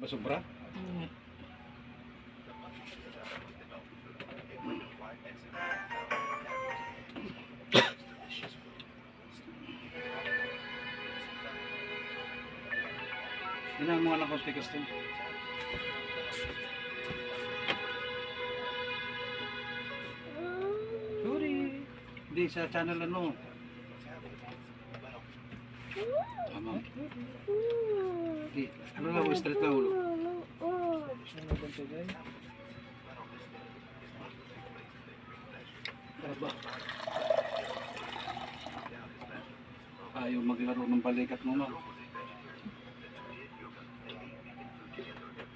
Pasobra? Yan ang mga nakontikas din. Sorry. Hindi, sa channel ano. Tama. Hindi, ano lang, straight lang ulo. Aba. Ayaw maglaro ng balikat mo, ma'am.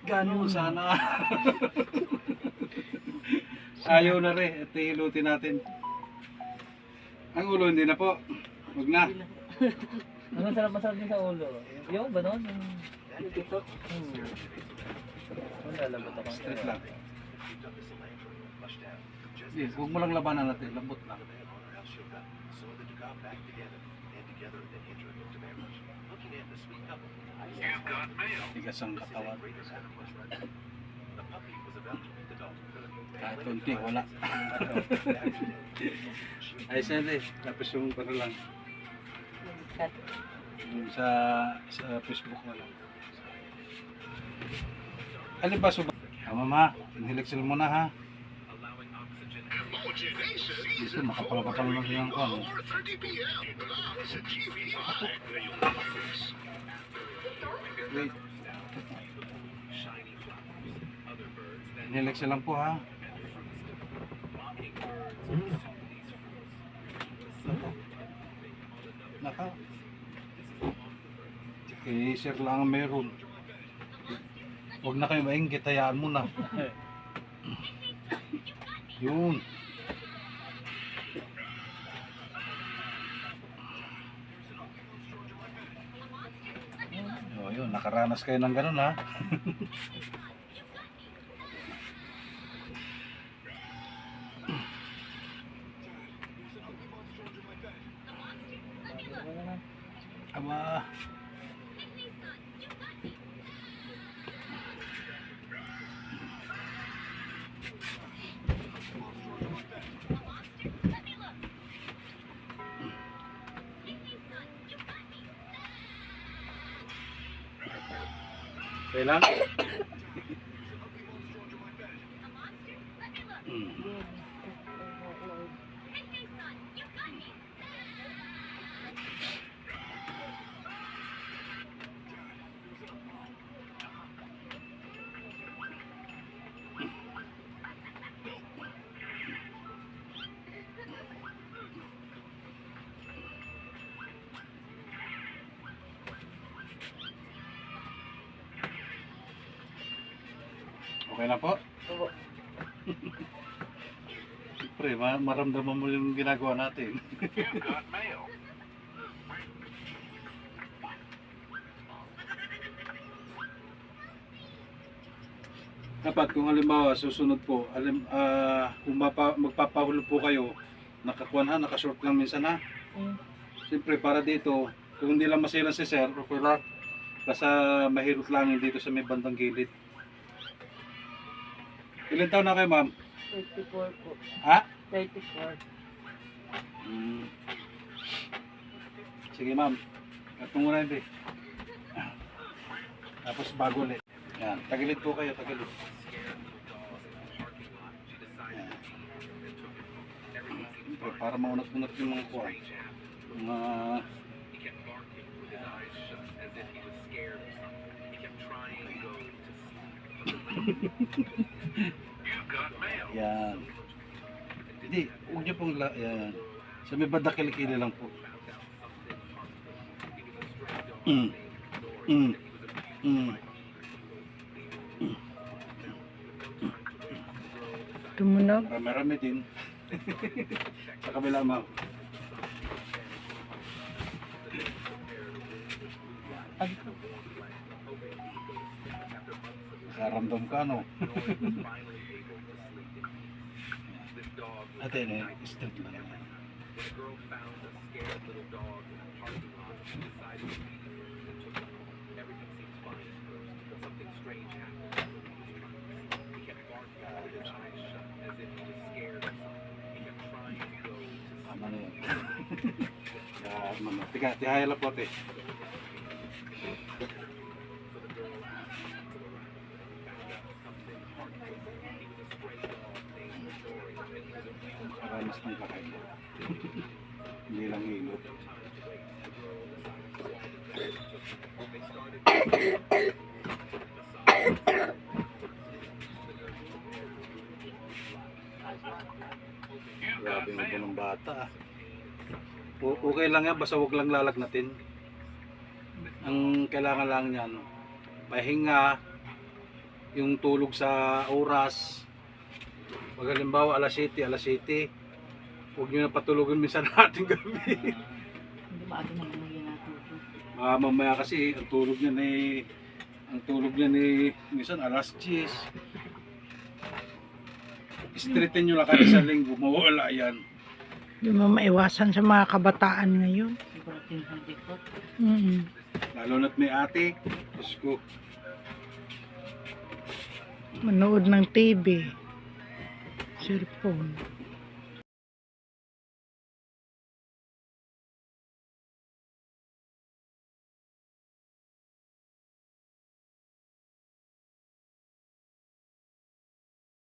Ganun sana. Ayaw na rin. At hilutin natin. Ang ulo hindi na po. Huwag na. Ano masarap din sa ulo? Yung ba nun? Yung TikTok? Lalabot ako. Straight lang. Yes, huwag mo lang labanan natin. Lambot lang. Tigas ang katawan. Kahit konti, wala. Ayos na rin. Tapos yung ano lang. Yung sa Facebook na lang. Alin ba suba? Mama, inhilexil mo na ha. Dito, makapal-kapal na siyang kwan. Wait. Inhilexil lang po ha. Naka. Okay, share lang ang meron. Huwag na kayo maingit, hayaan mo na. Yun. Oh, yun, nakaranas kayo ng ganun ha. Aba. Okay lang? Okay na po? Oo. Siyempre, maramdaman mo yung ginagawa natin. Dapat kung halimbawa susunod po, kung magpapahulog po kayo, nakakuan ha, nakashort lang minsan ha. Siyempre para dito, kung hindi lang masilan si sir, okay lang. Basta mahirot lang yun dito sa may bandang gilid. Ilan taon na kayo, ma'am? 34 po. Ha? 34. Sige, ma'am. Katong muna hindi. Tapos bago ulit. Yan. Tagilid po kayo, tagilid. Yan. Siyempre, para maunat-unat yung mga kuwan. Mga... Yan. Hindi, huwag niyo pong yan. Sa may banda kilikili lang po. Tumunog? Marami din. Sa kabila, ma'am. Nakaramdam ka, no? Ate, straight lang yan. Tiga, tihaya lang po, te. Maranas ng kakaiba. Hindi lang hilot. Grabe mo po ng bata. Okay lang yan, basta huwag lang lalagnatin. Ang kailangan lang niyan, pahinga, yung tulog sa oras. Pag halimbawa alas 7, huwag nyo na patulogin minsan natin gabi. Hindi maaga na yung ginatulog. Mamaya kasi ang tulog niya ni minsan alas 10. Straighten nyo lang kada sa linggo, mawala yan. Hindi mo maiwasan sa mga kabataan ngayon. Siguro tinhadikot. Lalo na't may ate, Diyos ko. Manood ng TV, cellphone.